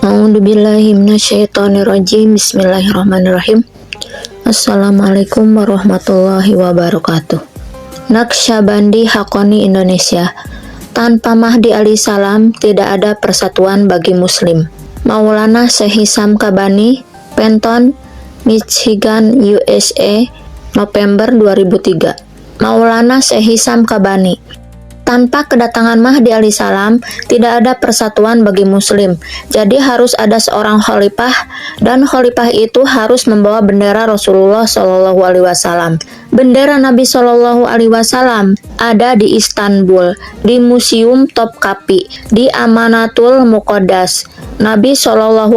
A'udzubillahi minasyaitonirrajim. Bismillahirrahmanirrahim. Assalamualaikum warahmatullahi wabarakatuh. Naqsyabandi Haqqani Indonesia. Tanpa Mahdi alaihissalam tidak ada persatuan bagi muslim. Maulana Syekh Hisam Kabani, Penton, Michigan, USA, November 2003. Maulana Syekh Hisam Kabani. Tanpa kedatangan Mahdi alaihissalam, tidak ada persatuan bagi muslim. Jadi harus ada seorang khalifah, dan khalifah itu harus membawa bendera Rasulullah SAW. Bendera Nabi SAW ada di Istanbul, di Museum Topkapi, di Amanatul Muqaddas Nabi SAW.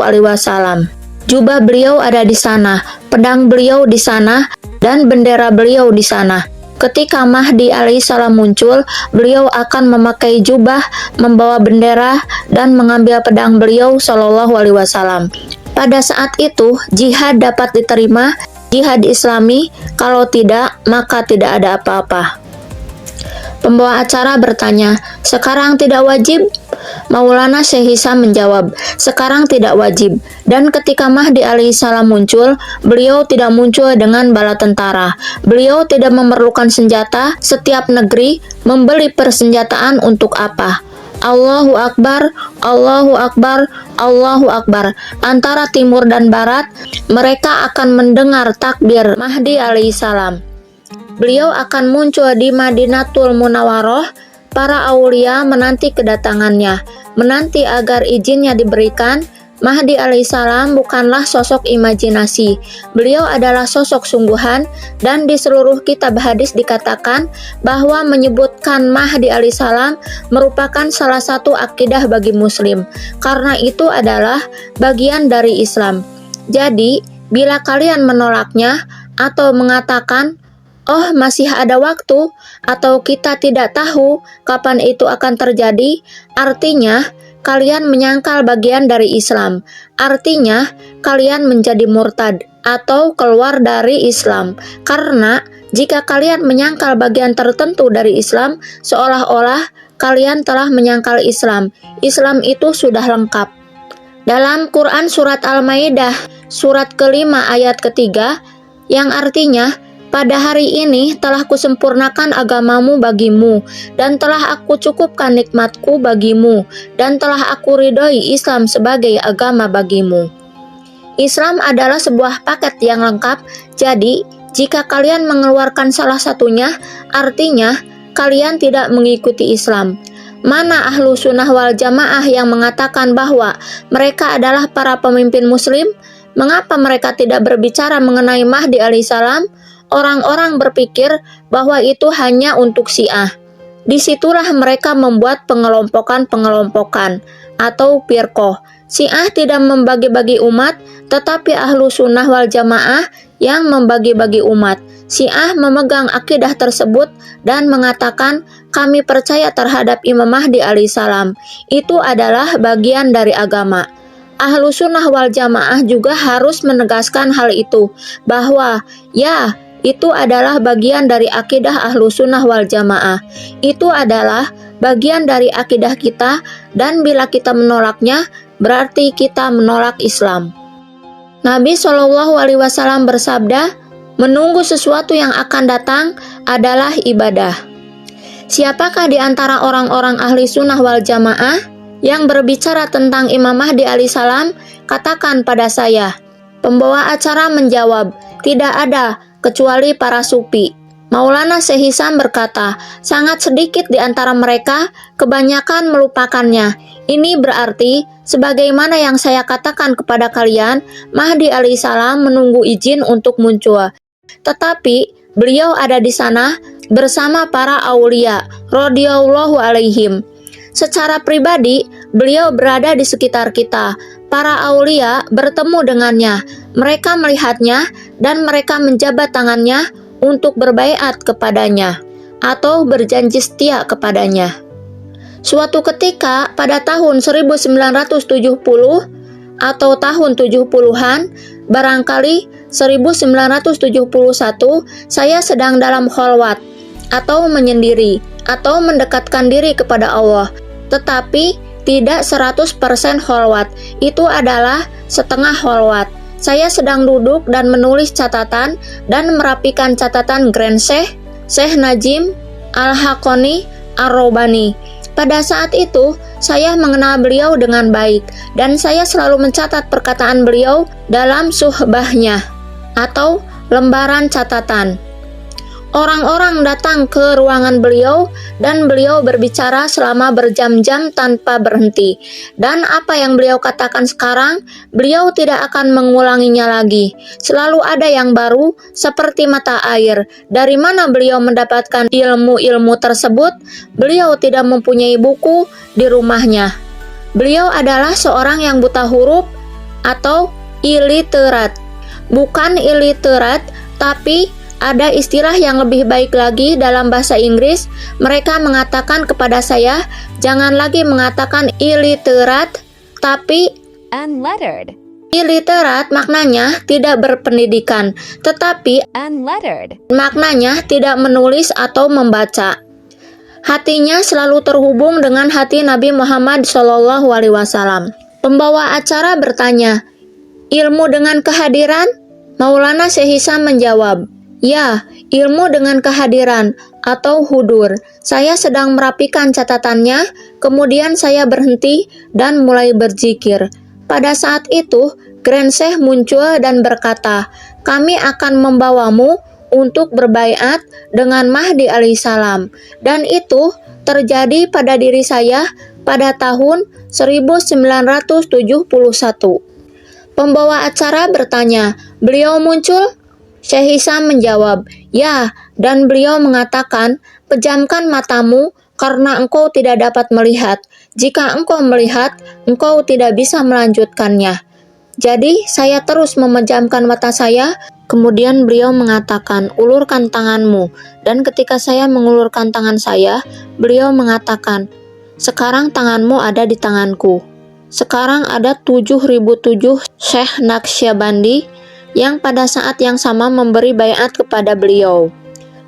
Jubah beliau ada di sana, pedang beliau di sana, dan bendera beliau di sana. Ketika Mahdi alaihissalam muncul, beliau akan memakai jubah, membawa bendera, dan mengambil pedang beliau SAW. Pada saat itu, jihad dapat diterima, jihad islami, kalau tidak, maka tidak ada apa-apa. Pembawa acara bertanya, sekarang tidak wajib? Maulana Syekh Hisam menjawab, sekarang tidak wajib. Dan ketika Mahdi alaihissalam muncul, beliau tidak muncul dengan bala tentara. Beliau tidak memerlukan senjata. Setiap negeri membeli persenjataan untuk apa? Allahu Akbar, Allahu Akbar, Allahu Akbar. Antara timur dan barat, mereka akan mendengar takbir Mahdi alaihissalam. Beliau akan muncul di Madinatul Munawwaroh. Para aulia menanti kedatangannya, menanti agar izinnya diberikan. Mahdi alaihissalam bukanlah sosok imajinasi. Beliau adalah sosok sungguhan, dan di seluruh kitab hadis dikatakan bahwa menyebutkan Mahdi alaihissalam merupakan salah satu akidah bagi muslim, karena itu adalah bagian dari Islam. Jadi, bila kalian menolaknya atau mengatakan, oh masih ada waktu, atau kita tidak tahu kapan itu akan terjadi, artinya kalian menyangkal bagian dari Islam. Artinya kalian menjadi murtad atau keluar dari Islam. Karena jika kalian menyangkal bagian tertentu dari Islam, seolah-olah kalian telah menyangkal Islam. Islam itu sudah lengkap. Dalam Quran surat Al-Maidah, surat kelima ayat ketiga, yang artinya, pada hari ini telah kusempurnakan agamamu bagimu, dan telah aku cukupkan nikmatku bagimu, dan telah aku ridhoi Islam sebagai agama bagimu. Islam adalah sebuah paket yang lengkap, jadi jika kalian mengeluarkan salah satunya, artinya kalian tidak mengikuti Islam. Mana ahlu sunnah wal jamaah yang mengatakan bahwa mereka adalah para pemimpin muslim? Mengapa mereka tidak berbicara mengenai Mahdi alaihissalam? Orang-orang berpikir bahwa itu hanya untuk Syiah. Disitulah mereka membuat pengelompokan atau firqoh. Syiah tidak membagi-bagi umat, tetapi ahlu sunnah wal jamaah yang membagi-bagi umat. Syiah memegang akidah tersebut dan mengatakan, kami percaya terhadap Imam Mahdi alaihissalam. Itu adalah bagian dari agama. Ahlu sunnah wal jamaah juga harus menegaskan hal itu, bahwa ya, itu adalah bagian dari akidah ahlu sunnah wal jamaah. Itu adalah bagian dari akidah kita, dan bila kita menolaknya, berarti kita menolak Islam. Nabi SAW bersabda, menunggu sesuatu yang akan datang adalah ibadah. Siapakah di antara orang-orang ahli sunnah wal jamaah yang berbicara tentang Imam Mahdi alaihissalam? Katakan pada saya. Pembawa acara menjawab, tidak ada, kecuali para sufi. Maulana Syekh Hisam berkata, sangat sedikit di antara mereka, kebanyakan melupakannya. Ini berarti, sebagaimana yang saya katakan kepada kalian, Mahdi alaihissalam menunggu izin untuk muncul. Tetapi, beliau ada di sana bersama para aulia, radhiyallahu alaihim. Secara pribadi, beliau berada di sekitar kita. Para aulia bertemu dengannya. Mereka melihatnya dan mereka menjabat tangannya untuk berbaiat kepadanya atau berjanji setia kepadanya. Suatu ketika pada tahun 1970 atau tahun 70-an, barangkali 1971, saya sedang dalam kholwat atau menyendiri atau mendekatkan diri kepada Allah. Tetapi tidak 100% holwat, itu adalah setengah holwat. Saya sedang duduk dan menulis catatan dan merapikan catatan Grand Syekh Najim Al-Haqqani Ar-Raubani. Pada saat itu, saya mengenal beliau dengan baik dan saya selalu mencatat perkataan beliau dalam suhbahnya atau lembaran catatan. Orang-orang datang ke ruangan beliau dan beliau berbicara selama berjam-jam tanpa berhenti. Dan apa yang beliau katakan sekarang, beliau tidak akan mengulanginya lagi. Selalu ada yang baru seperti mata air. Dari mana beliau mendapatkan ilmu-ilmu tersebut? Beliau tidak mempunyai buku di rumahnya. Beliau adalah seorang yang buta huruf atau iliterat. Bukan iliterat, tapi ada istilah yang lebih baik lagi dalam bahasa Inggris. Mereka mengatakan kepada saya, jangan lagi mengatakan illiterate, tapi unlettered. Illiterate maknanya tidak berpendidikan, tetapi Unlettered. maknanya tidak menulis atau membaca. Hatinya selalu terhubung dengan hati Nabi Muhammad SAW. Pembawa acara bertanya, ilmu dengan kehadiran? Maulana Syekh Hisam menjawab, ya, ilmu dengan kehadiran atau hudur. Saya sedang merapikan catatannya, kemudian saya berhenti dan mulai berzikir. Pada saat itu, Grand Syekh muncul dan berkata, kami akan membawamu untuk berbaiat dengan Mahdi alaihissalam. Dan itu terjadi pada diri saya pada tahun 1971. Pembawa acara bertanya, beliau muncul? Syekh Hisam menjawab, ya, dan beliau mengatakan, pejamkan matamu karena engkau tidak dapat melihat. Jika engkau melihat, engkau tidak bisa melanjutkannya. Jadi, saya terus memejamkan mata saya, kemudian beliau mengatakan, ulurkan tanganmu. Dan ketika saya mengulurkan tangan saya, beliau mengatakan, sekarang tanganmu ada di tanganku. Sekarang ada 7.007 Syekh Naqsyabandi yang pada saat yang sama memberi baiat kepada beliau.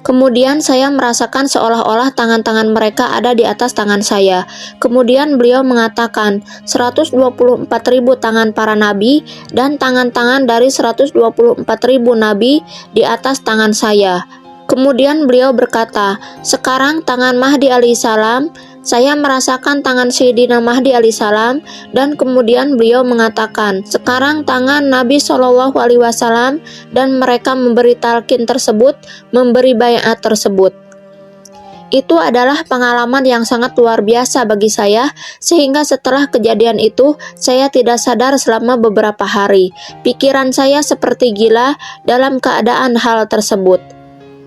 Kemudian saya merasakan seolah-olah tangan-tangan mereka ada di atas tangan saya. Kemudian beliau mengatakan 124.000 tangan para nabi dan tangan-tangan dari 124.000 nabi di atas tangan saya. Kemudian beliau berkata, sekarang tangan Mahdi alaihissalam. Saya merasakan tangan Sayyidina Mahdi alaihissalam, dan kemudian beliau mengatakan, sekarang tangan Nabi SAW, dan mereka memberi talqin tersebut, memberi baiat tersebut. Itu adalah pengalaman yang sangat luar biasa bagi saya, sehingga setelah kejadian itu, saya tidak sadar selama beberapa hari. Pikiran saya seperti gila dalam keadaan hal tersebut,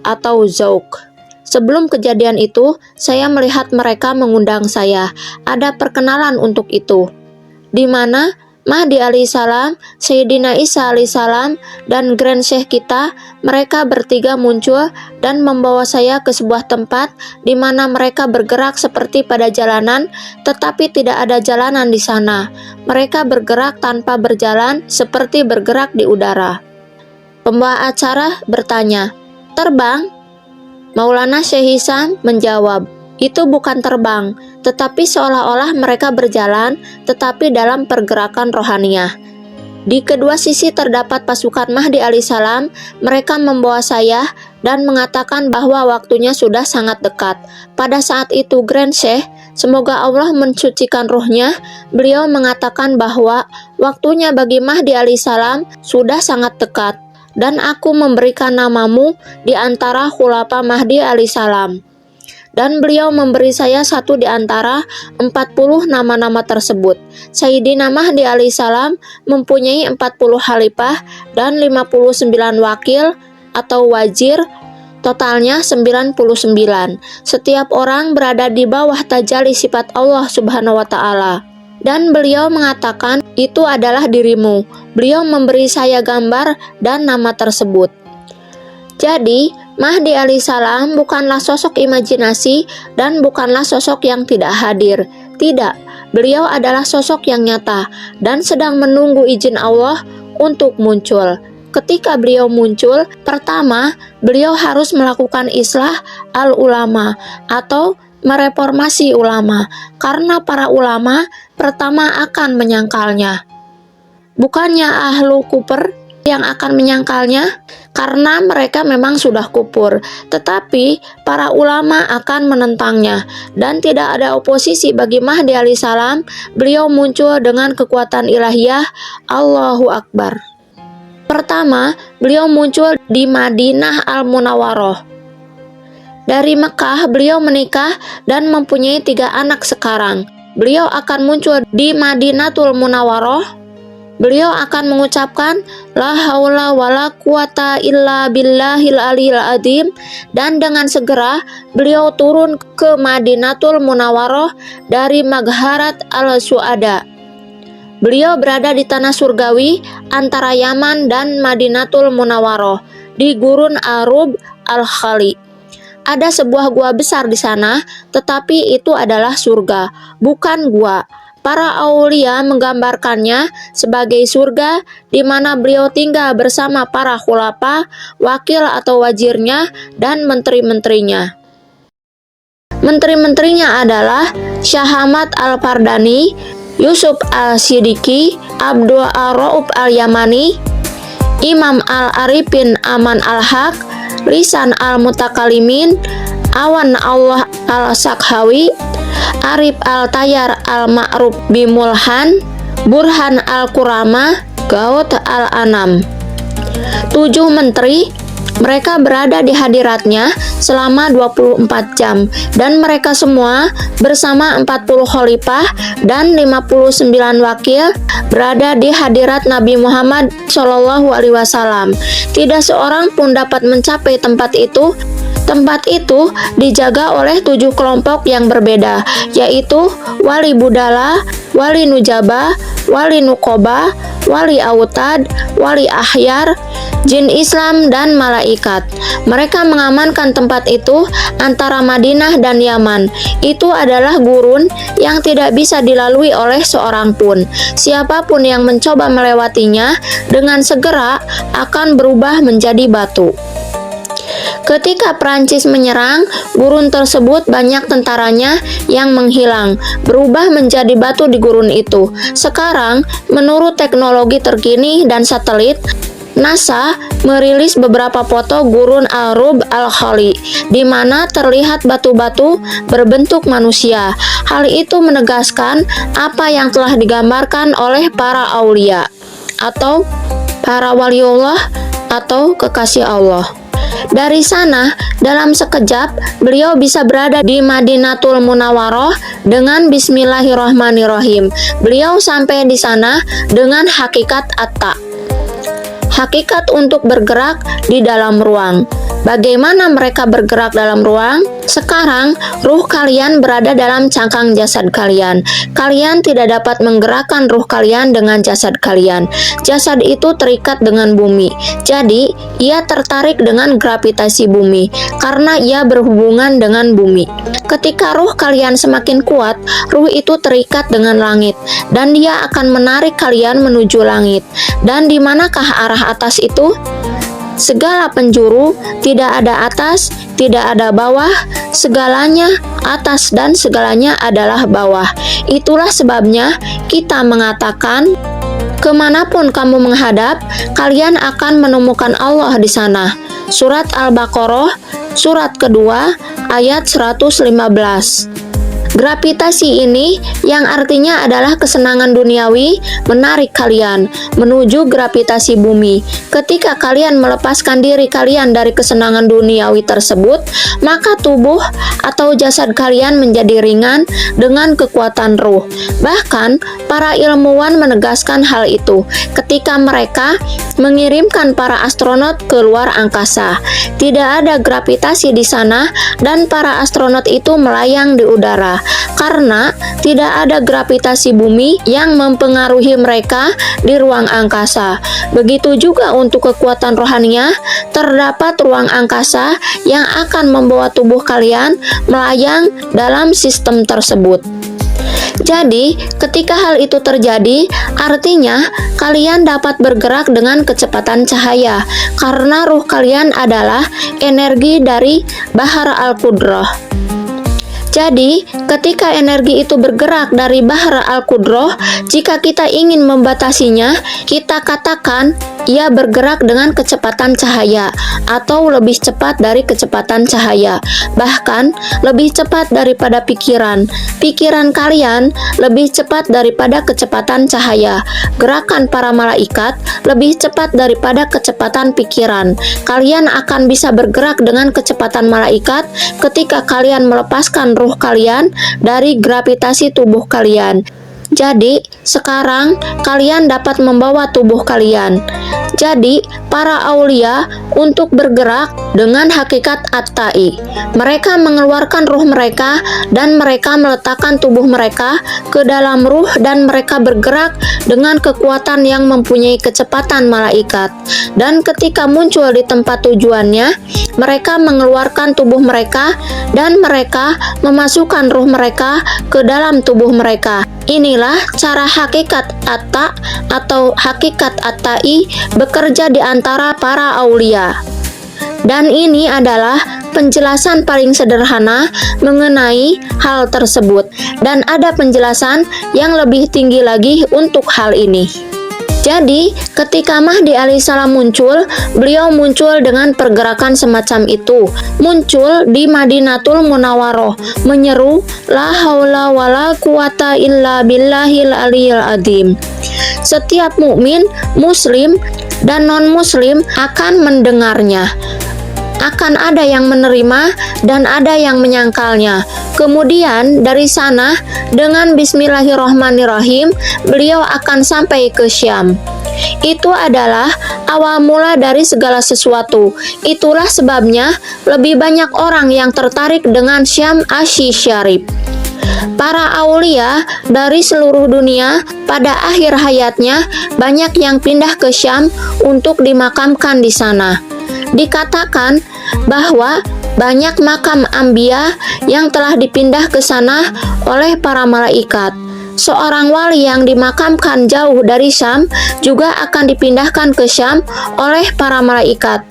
atau zauk. Sebelum kejadian itu, saya melihat mereka mengundang saya. Ada perkenalan untuk itu, di mana Mahdi alaihissalam, Sayyidina Isa alaihissalam, dan Grand Syekh kita, mereka bertiga muncul dan membawa saya ke sebuah tempat di mana mereka bergerak seperti pada jalanan, tetapi tidak ada jalanan di sana. Mereka bergerak tanpa berjalan, seperti bergerak di udara. Pembawa acara bertanya, terbang? Maulana Syekh Hisam menjawab, itu bukan terbang, tetapi seolah-olah mereka berjalan, tetapi dalam pergerakan rohaniah. Di kedua sisi terdapat pasukan Mahdi alaihissalam, mereka membawa saya dan mengatakan bahwa waktunya sudah sangat dekat. Pada saat itu Grand Syekh, semoga Allah mensucikan ruhnya, beliau mengatakan bahwa waktunya bagi Mahdi alaihissalam sudah sangat dekat. Dan aku memberikan namamu di antara khulafa Mahdi alaihissalam. Dan beliau memberi saya satu di antara 40 nama-nama tersebut. Sayyidina Mahdi alaihissalam mempunyai 40 khalifah dan 59 wakil atau wazir, totalnya 99. Setiap orang berada di bawah tajalli sifat Allah Subhanahu wa Ta'ala. Dan beliau mengatakan, itu adalah dirimu. Beliau memberi saya gambar dan nama tersebut. Jadi, Mahdi alaihissalam bukanlah sosok imajinasi dan bukanlah sosok yang tidak hadir. Tidak, beliau adalah sosok yang nyata dan sedang menunggu izin Allah untuk muncul. Ketika beliau muncul, pertama, beliau harus melakukan islah al-ulama atau mereformasi ulama, karena para ulama pertama akan menyangkalnya. Bukannya ahlu kufur yang akan menyangkalnya, karena mereka memang sudah kufur, tetapi para ulama akan menentangnya, dan tidak ada oposisi bagi Mahdi alaihissalam. Beliau muncul dengan kekuatan ilahiyah. Allahu Akbar. Pertama, beliau muncul di Madinah Al-Munawwaroh. Dari Mekah, beliau menikah dan mempunyai 3 anak sekarang. Beliau akan muncul di Madinatul Munawwaroh. Beliau akan mengucapkan la haula wala quwata illa billahil aliyil azim, dan dengan segera beliau turun ke Madinatul Munawwaroh dari Magharat al-Su'ada. Beliau berada di tanah surgawi antara Yaman dan Madinatul Munawwaroh di Gurun Arub al-Khali. Ada sebuah gua besar di sana, tetapi itu adalah surga, bukan gua. Para aulia menggambarkannya sebagai surga di mana beliau tinggal bersama para khulafa, wakil atau wazirnya, dan menteri-menterinya. Menteri-menterinya adalah Syahamat Al-Fardani, Yusuf Al-Siddiqi, Abdul Ar-Rauf Al-Yamani, Imam Al-Arifin Aman Al-Haq, Lisan Al-Mutakalimin, Awan Allah Al-Sakhawi, Arif Al-Tayyar Al-Ma'ruf Bimulhan, Burhan Al-Kurama, Gaut Al-Anam. 7 menteri, mereka berada di hadiratnya selama 24 jam, dan mereka semua bersama 40 khalifah dan 59 wakil berada di hadirat Nabi Muhammad SAW. Tidak seorang pun dapat mencapai tempat itu. Tempat itu dijaga oleh 7 kelompok yang berbeda, yaitu Wali Budala, Wali Nujaba, Wali Nukoba, Wali Autad, Wali Ahyar, Jin Islam, dan malaikat. Mereka mengamankan tempat itu antara Madinah dan Yaman. Itu adalah gurun yang tidak bisa dilalui oleh seorang pun. Siapapun yang mencoba melewatinya dengan segera akan berubah menjadi batu. Ketika Prancis menyerang, gurun tersebut banyak tentaranya yang menghilang, berubah menjadi batu di gurun itu. Sekarang, menurut teknologi terkini dan satelit, NASA merilis beberapa foto gurun Arub al-Khali, di mana terlihat batu-batu berbentuk manusia. Hal itu menegaskan apa yang telah digambarkan oleh para aulia, atau para waliullah, atau kekasih Allah. Dari sana, dalam sekejap, beliau bisa berada di Madinatul Munawwaroh dengan Bismillahirrahmanirrahim. Beliau sampai di sana dengan hakikat atta, hakikat untuk bergerak di dalam ruang. Bagaimana mereka bergerak dalam ruang? Sekarang, ruh kalian berada dalam cangkang jasad kalian. Kalian tidak dapat menggerakkan ruh kalian dengan jasad kalian. Jasad itu terikat dengan bumi. Jadi, ia tertarik dengan gravitasi bumi karena ia berhubungan dengan bumi. Ketika ruh kalian semakin kuat, ruh itu terikat dengan langit dan dia akan menarik kalian menuju langit. Dan di manakah arah atas itu? Segala penjuru, tidak ada atas, tidak ada bawah, segalanya atas dan segalanya adalah bawah. Itulah sebabnya kita mengatakan, kemanapun kamu menghadap, kalian akan menemukan Allah di sana. Surat Al-Baqarah, surat kedua, ayat 115. Gravitasi ini, yang artinya adalah kesenangan duniawi, menarik kalian menuju gravitasi bumi. Ketika kalian melepaskan diri kalian dari kesenangan duniawi tersebut, maka tubuh atau jasad kalian menjadi ringan dengan kekuatan ruh. Bahkan, para ilmuwan menegaskan hal itu ketika mereka mengirimkan para astronot ke luar angkasa. Tidak ada gravitasi di sana dan para astronot itu melayang di udara karena tidak ada gravitasi bumi yang mempengaruhi mereka di ruang angkasa. Begitu juga untuk kekuatan rohaniah, terdapat ruang angkasa yang akan membawa tubuh kalian melayang dalam sistem tersebut. Jadi, ketika hal itu terjadi, artinya kalian dapat bergerak dengan kecepatan cahaya karena ruh kalian adalah energi dari Bahar Al-Qudrah. Jadi, ketika energi itu bergerak dari Bahr al-Qudroh, jika kita ingin membatasinya, kita katakan ia bergerak dengan kecepatan cahaya atau lebih cepat dari kecepatan cahaya, bahkan lebih cepat daripada pikiran. Pikiran kalian lebih cepat daripada kecepatan cahaya. Gerakan para malaikat lebih cepat daripada kecepatan pikiran. Kalian akan bisa bergerak dengan kecepatan malaikat ketika kalian melepaskan ruh kalian dari gravitasi tubuh kalian. Jadi, sekarang kalian dapat membawa tubuh kalian. Jadi, para aulia untuk bergerak dengan hakikat at-ta'i. Mereka mengeluarkan ruh mereka dan mereka meletakkan tubuh mereka ke dalam ruh dan mereka bergerak dengan kekuatan yang mempunyai kecepatan malaikat. Dan ketika muncul di tempat tujuannya, mereka mengeluarkan tubuh mereka dan mereka memasukkan ruh mereka ke dalam tubuh mereka. Inilah cara hakikat at-ta atau hakikat at-ta'i bekerja di antara para aulia. Dan ini adalah penjelasan paling sederhana mengenai hal tersebut. Dan ada penjelasan yang lebih tinggi lagi untuk hal ini. Jadi, ketika Mahdi alaihissalam muncul, beliau muncul dengan pergerakan semacam itu. Muncul di Madinatul Munawwaroh, menyeru, La haula wala quwata illa billahil aliyil azim. Setiap mukmin, muslim, dan non-muslim akan mendengarnya. Akan ada yang menerima dan ada yang menyangkalnya. Kemudian dari sana dengan bismillahirrahmanirrahim beliau akan sampai ke Syam. Itu adalah awal mula dari segala sesuatu. Itulah sebabnya lebih banyak orang yang tertarik dengan Syam Asy-Syarif. Para aulia dari seluruh dunia pada akhir hayatnya banyak yang pindah ke Syam untuk dimakamkan di sana. Dikatakan bahwa banyak makam anbiya yang telah dipindah ke sana oleh para malaikat. Seorang wali yang dimakamkan jauh dari Syam juga akan dipindahkan ke Syam oleh para malaikat.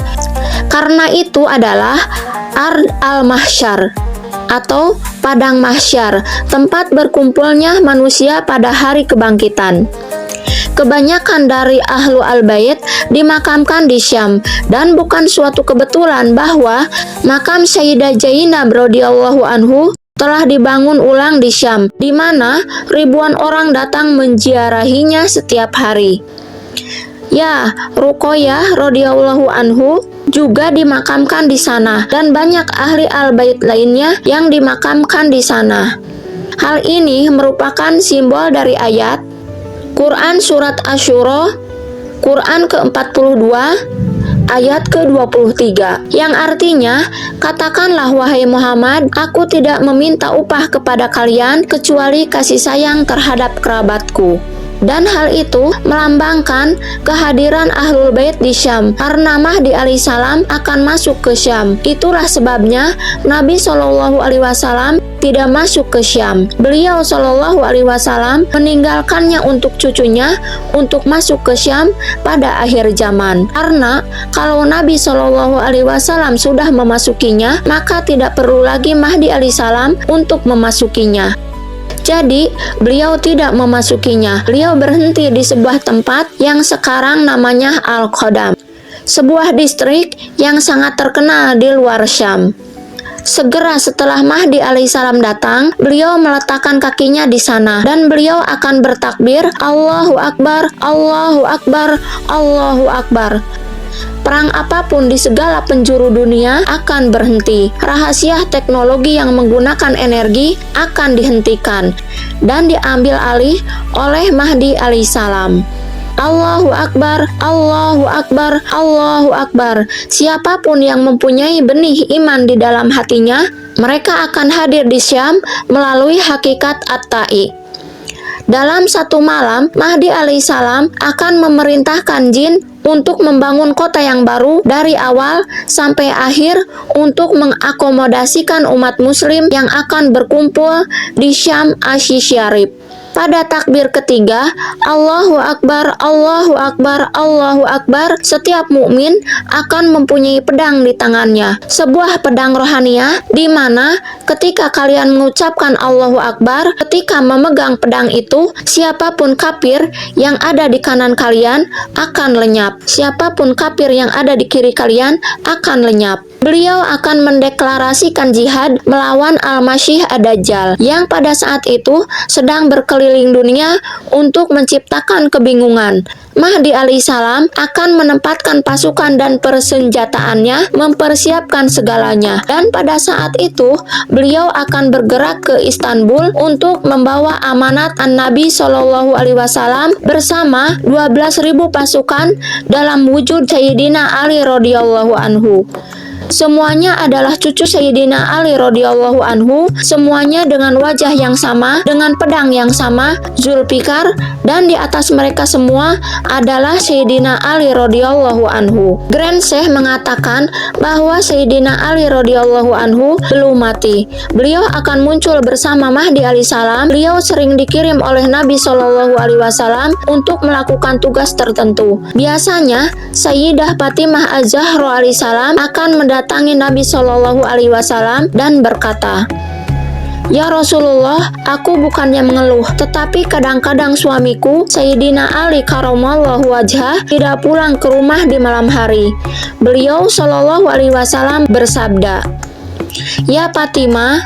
Karena itu adalah Ard al-Mahsyar atau padang mahsyar, tempat berkumpulnya manusia pada hari kebangkitan. Kebanyakan dari ahlu al-bait dimakamkan di Syam dan bukan suatu kebetulan bahwa makam Sayyidah Zainab radhiyallahu anhu telah dibangun ulang di Syam, di mana ribuan orang datang menziarahinya setiap hari. Ya, Ruqayyah radhiyallahu anhu juga dimakamkan di sana dan banyak ahli al-bait lainnya yang dimakamkan di sana. Hal ini merupakan simbol dari ayat Quran Surat Asy-Syura, Quran ke-42, ayat ke-23, yang artinya, katakanlah wahai Muhammad, aku tidak meminta upah kepada kalian kecuali kasih sayang terhadap kerabatku. Dan hal itu melambangkan kehadiran Ahlul Bait di Syam, karena Mahdi alaihissalam akan masuk ke Syam. Itulah sebabnya Nabi SAW tidak masuk ke Syam. Beliau SAW meninggalkannya untuk cucunya untuk masuk ke Syam pada akhir zaman. Karena kalau Nabi SAW sudah memasukinya, maka tidak perlu lagi Mahdi alaihissalam untuk memasukinya. Jadi, beliau tidak memasukinya. Beliau berhenti di sebuah tempat yang sekarang namanya Al-Qadam, sebuah distrik yang sangat terkenal di luar Syam. Segera setelah Mahdi alaihissalam datang, beliau meletakkan kakinya di sana dan beliau akan bertakbir, Allahu Akbar, Allahu Akbar, Allahu Akbar. Perang apapun di segala penjuru dunia akan berhenti. Rahasia teknologi yang menggunakan energi akan dihentikan dan diambil alih oleh Mahdi alaihissalam. Allahu Akbar, Allahu Akbar, Allahu Akbar. Siapapun yang mempunyai benih iman di dalam hatinya, mereka akan hadir di Syam melalui hakikat at-ta'i. Dalam satu malam, Mahdi alaihissalam akan memerintahkan jin untuk membangun kota yang baru dari awal sampai akhir untuk mengakomodasikan umat muslim yang akan berkumpul di Syam Asy-Syarif. Pada takbir ketiga, Allahu Akbar, Allahu Akbar, Allahu Akbar, setiap mukmin akan mempunyai pedang di tangannya. Sebuah pedang rohaniah di mana ketika kalian mengucapkan Allahu Akbar, ketika memegang pedang itu, siapapun kafir yang ada di kanan kalian akan lenyap. Siapapun kafir yang ada di kiri kalian akan lenyap. Beliau akan mendeklarasikan jihad melawan Al-Masih Ad-Dajjal yang pada saat itu sedang berkeliling dunia untuk menciptakan kebingungan. Mahdi alaihissalam akan menempatkan pasukan dan persenjataannya, mempersiapkan segalanya. Dan pada saat itu, beliau akan bergerak ke Istanbul untuk membawa amanat An-Nabi SAW bersama 12.000 pasukan dalam wujud Sayyidina Ali radhiyallahu anhu. Semuanya adalah cucu Sayyidina Ali radhiyallahu anhu, semuanya dengan wajah yang sama, dengan pedang yang sama, Zulfikar, dan di atas mereka semua adalah Sayyidina Ali radhiyallahu anhu. Grand Syekh mengatakan bahwa Sayyidina Ali radhiyallahu anhu belum mati. Beliau akan muncul bersama Mahdi alaihissalam. Beliau sering dikirim oleh Nabi SAW untuk melakukan tugas tertentu. Biasanya Sayyidah Fatimah Az-Zahra alaihissalam akan mendatangi Nabi SAW dan berkata, "Ya Rasulullah, aku bukannya mengeluh, tetapi kadang-kadang suamiku, Sayyidina Ali karamallahu wajhah, tidak pulang ke rumah di malam hari." Beliau SAW bersabda, "Ya Fatimah,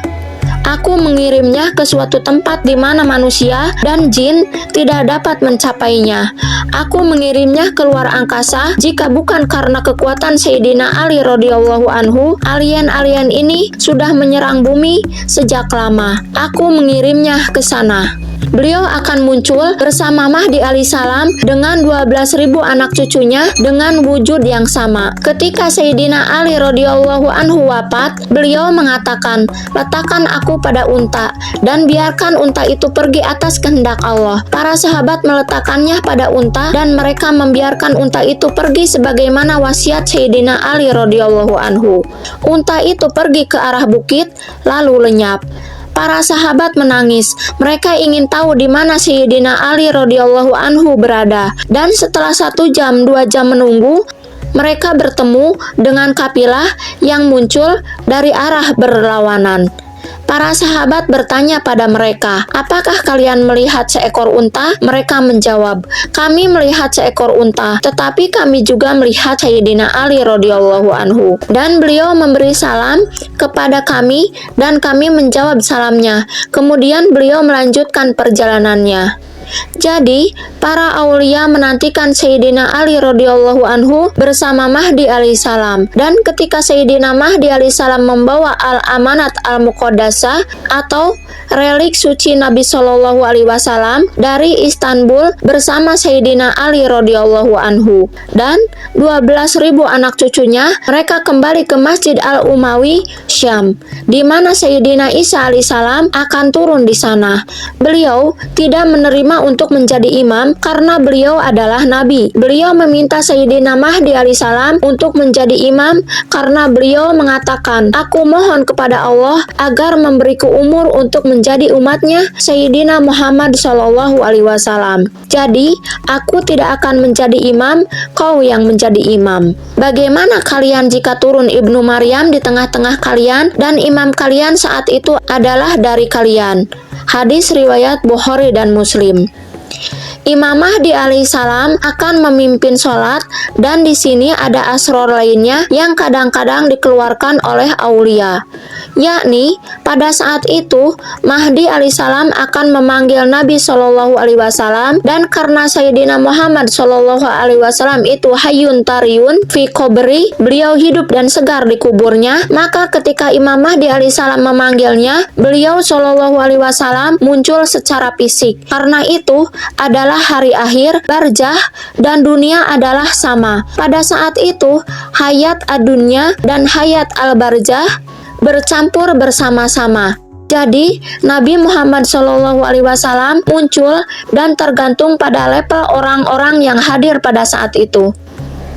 aku mengirimnya ke suatu tempat di mana manusia dan jin tidak dapat mencapainya. Aku mengirimnya keluar angkasa. Jika bukan karena kekuatan Sayyidina Ali radhiyallahu anhu, alien-alien ini sudah menyerang bumi sejak lama. Aku mengirimnya ke sana." Beliau akan muncul bersama Mahdi alaihissalam dengan 12.000 anak cucunya dengan wujud yang sama. Ketika Sayyidina Ali radhiyallahu anhu wafat, beliau mengatakan, "Letakkan aku pada unta dan biarkan unta itu pergi atas kehendak Allah." Para sahabat meletakkannya pada unta dan mereka membiarkan unta itu pergi sebagaimana wasiat Sayyidina Ali radhiyallahu anhu. Unta itu pergi ke arah bukit lalu lenyap. Para sahabat menangis. Mereka ingin tahu di mana Sayyidina Ali radhiyallahu anhu berada. Dan setelah 1 jam, 2 jam menunggu, mereka bertemu dengan kafilah yang muncul dari arah berlawanan. Para sahabat bertanya pada mereka, "Apakah kalian melihat seekor unta?" Mereka menjawab, "Kami melihat seekor unta, tetapi kami juga melihat Sayyidina Ali radhiyallahu anhu. Dan beliau memberi salam kepada kami dan kami menjawab salamnya. Kemudian beliau melanjutkan perjalanannya." Jadi, para aulia menantikan Sayyidina Ali radhiyallahu anhu bersama Mahdi alaihissalam. Dan ketika Sayyidina Mahdi alaihissalam membawa al-amanat al-muqaddasah atau relik suci Nabi SAW dari Istanbul bersama Sayyidina Ali radhiyallahu anhu dan 12.000 anak cucunya, mereka kembali ke Masjid Al-Umawi Syam, di mana Sayyidina Isa alaihissalam akan turun di sana. Beliau tidak menerima untuk menjadi imam karena beliau adalah nabi. Beliau meminta Sayyidina Mahdi alaihissalam untuk menjadi imam karena beliau mengatakan, "Aku mohon kepada Allah agar memberiku umur untuk menjadi umatnya Sayyidina Muhammad SAW. Jadi, aku tidak akan menjadi imam, kau yang menjadi imam." Bagaimana kalian jika turun Ibnu Maryam di tengah-tengah kalian dan imam kalian saat itu adalah dari kalian? Hadis riwayat Bukhari dan Muslim. Imam Mahdi alaihissalam akan memimpin sholat dan di sini ada asror lainnya yang kadang-kadang dikeluarkan oleh aulia. Yakni pada saat itu Mahdi alaihissalam akan memanggil Nabi SAW dan karena Sayyidina Muhammad SAW itu hayyun tariyun fi qabri, beliau hidup dan segar di kuburnya, maka ketika Imam Mahdi alaihissalam memanggilnya, beliau SAW muncul secara fisik. Karena itu adalah hari akhir, barzah, dan dunia adalah sama. Pada saat itu, hayat ad-dunya dan hayat al-barzah bercampur bersama-sama. Jadi, Nabi Muhammad SAW muncul dan tergantung pada level orang-orang yang hadir pada saat itu.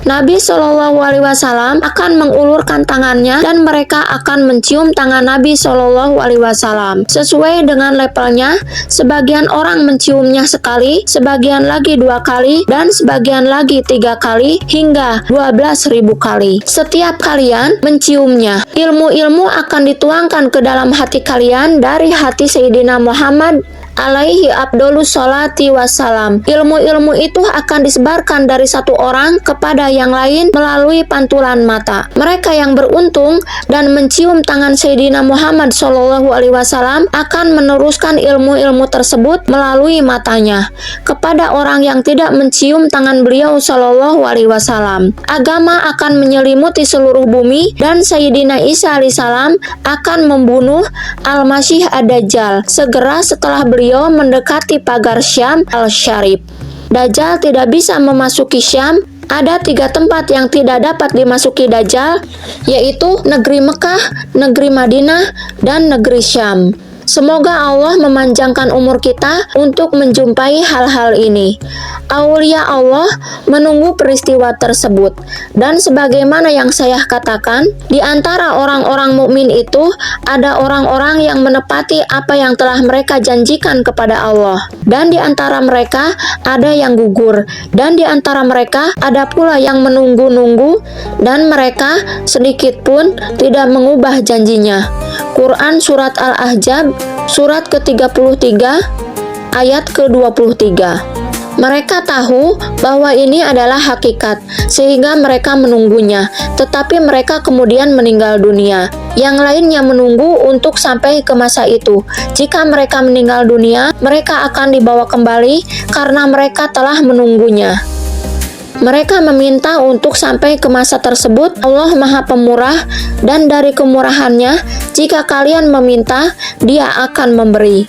Nabi Shallallahu Alaihi Wasallam akan mengulurkan tangannya dan mereka akan mencium tangan Nabi Shallallahu Alaihi Wasallam sesuai dengan levelnya. Sebagian orang menciumnya sekali, sebagian lagi 2 kali, dan sebagian lagi 3 kali hingga 12.000 kali. Setiap kalian menciumnya, ilmu-ilmu akan dituangkan ke dalam hati kalian dari hati Sayyidina Muhammad alaihi abdolus sholati wassalam. Ilmu-ilmu itu akan disebarkan dari satu orang kepada yang lain melalui pantulan mata. Mereka yang beruntung dan mencium tangan Sayyidina Muhammad Shallallahu Alaihi Wasallam akan meneruskan ilmu-ilmu tersebut melalui matanya kepada orang yang tidak mencium tangan beliau Shallallahu Alaihi Wasallam. Agama akan menyelimuti seluruh bumi dan Sayyidina Isa alaihissalam akan membunuh Al-Masih Ad-Dajjal segera setelah beliau mendekati pagar Syam Al-Syarif. Dajjal tidak bisa memasuki Syam. Ada 3 tempat yang tidak dapat dimasuki Dajjal, yaitu negeri Mekah, negeri Madinah, dan negeri Syam. Semoga Allah memanjangkan umur kita untuk menjumpai hal-hal ini. Aulia Allah menunggu peristiwa tersebut. Dan sebagaimana yang saya katakan, di antara orang-orang mukmin itu ada orang-orang yang menepati apa yang telah mereka janjikan kepada Allah. Dan di antara mereka ada yang gugur. Dan di antara mereka ada pula yang menunggu-nunggu dan mereka sedikit pun tidak mengubah janjinya. Quran Surat Al-Ahzab Surat ke-33 ayat ke-23. Mereka tahu bahwa ini adalah hakikat, sehingga mereka menunggunya, tetapi mereka kemudian meninggal dunia. Yang lainnya menunggu untuk sampai ke masa itu. Jika mereka meninggal dunia, mereka akan dibawa kembali karena mereka telah menunggunya. Mereka meminta untuk sampai ke masa tersebut. Allah Maha Pemurah, dan dari kemurahannya, jika kalian meminta, Dia akan memberi.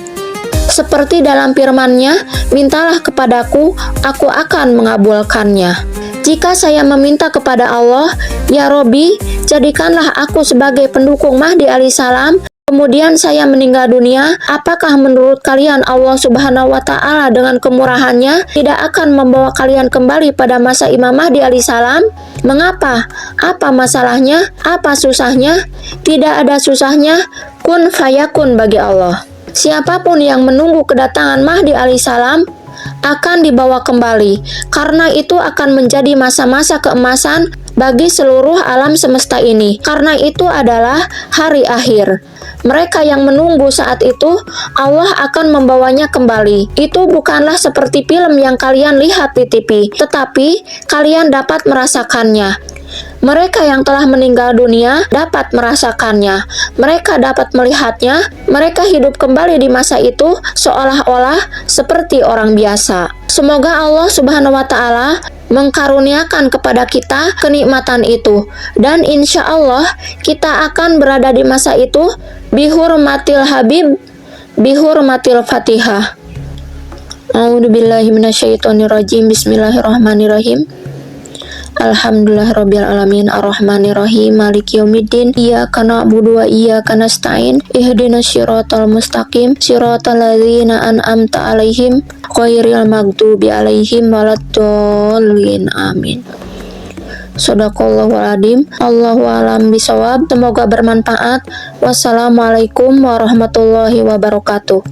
Seperti dalam firman-Nya, mintalah kepadaku, aku akan mengabulkannya. Jika saya meminta kepada Allah, ya Robbi, jadikanlah aku sebagai pendukung Mahdi alaihissalam, kemudian saya meninggal dunia, apakah menurut kalian Allah Subhanahu wa Ta'ala dengan kemurahannya tidak akan membawa kalian kembali pada masa Imam Mahdi alaihissalam? Mengapa? Apa masalahnya? Apa susahnya? Tidak ada susahnya. Kun fayakun bagi Allah. Siapapun yang menunggu kedatangan Mahdi alaihissalam akan dibawa kembali, karena itu akan menjadi masa-masa keemasan bagi seluruh alam semesta ini, karena itu adalah hari akhir. Mereka yang menunggu saat itu, Allah akan membawanya kembali. Itu bukanlah seperti film yang kalian lihat di TV, tetapi kalian dapat merasakannya. Mereka yang telah meninggal dunia dapat merasakannya. Mereka dapat melihatnya. Mereka hidup kembali di masa itu seolah-olah seperti orang biasa. Semoga Allah Subhanahu wa Ta'ala mengkaruniakan kepada kita kenikmatan itu, dan insya Allah kita akan berada di masa itu bihurmatil Habib, bihurmatil Fatihah. A'udzubillahi minasyaitonirrajim. Bismillahirrahmanirrahim. Alhamdulillahirabbil alamin arrahmanirrahim maliki yaumiddin iyyaka na'budu wa iyyaka nasta'in ihdinas siratal mustaqim siratal ladzina an'amta 'alaihim ghairil maghdubi 'alaihim waladdallin amin. Shadaqallahul adzim. Allahu a'lam bishawab. Semoga bermanfaat. Wassalamualaikum warahmatullahi wabarakatuh.